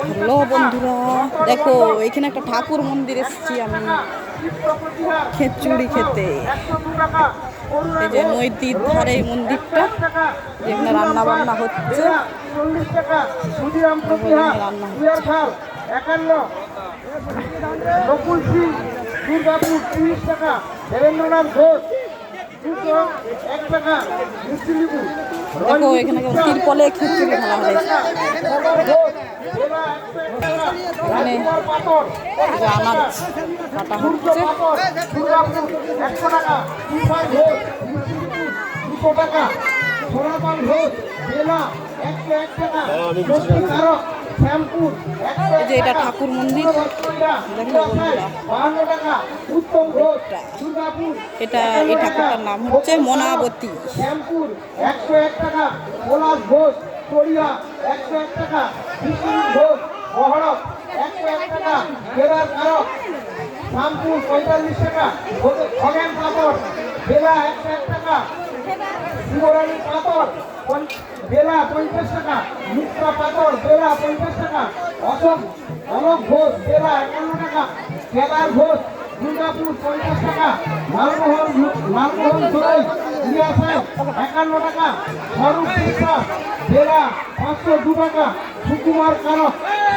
Hello বন্ধুরা, দেখো এখানে একটা ঠাকুর মন্দির এসেছি আমি খিচুড়ি খেতে। এই যে নদীর ধারে এই মন্দিরটা, যেখানে রান্না বান্না হচ্ছে। রান্না দেখো এখানে তিরপলে খিচুড়ি ঢালা হয়েছে। মানে আনাজ কাটা হচ্ছে। এই যে এটা ঠাকুর মন্দির, দেখো বন্ধুরা, এটা এই ঠাকুরটার নাম হচ্ছে মনাবতী। শ্যামপুর 45 টাকা, খগেন পাপড় বেলা 101 টাকা, শিবরানী পাপড় বেলা 50 টাকা, মিত্রা পাপড় বেলা 50 টাকা, অলোক ঘোষ বেলা 51 টাকা, কেদার ঘোষ দুর্গাপুর 50 টাকা, লালমোহন দোলাই 51 টাকা, স্বরূপ বিশ্বাস বেলা 502 টাকা, সুকুমার কারক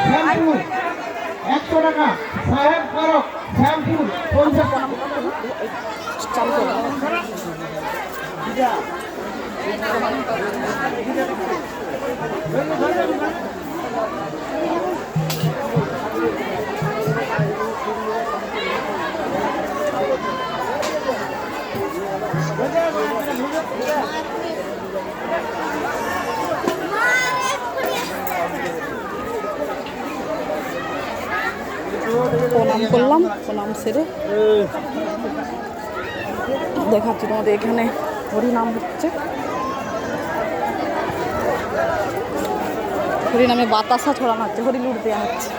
শ্যামপুর 100 টাকা, সাহেব কারক শ্যামপুর 50 টাকা। প্রণাম করলাম, প্রণাম সেরে দেখাচ্ছি তোমাদের। এখানে হরিনাম হচ্ছে, হরিনামে বাতাসা ছড়ানো হচ্ছে, হরিলুট দেওয়া হচ্ছে।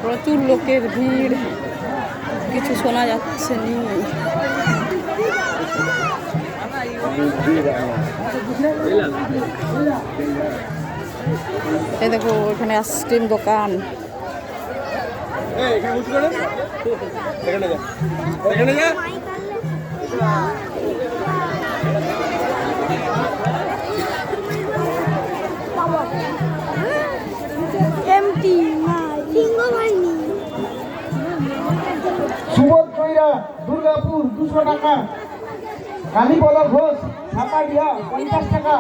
প্রচুর লোকের ভিড়, কিছু শোনা যাচ্ছে না। এই দেখো এখানে আইসক্রিম দোকান। সুবোধ কইরা দুর্গাপুর 200 টাকা, কালীপদ ঘোষ ছাপাডিহা 50 টাকা,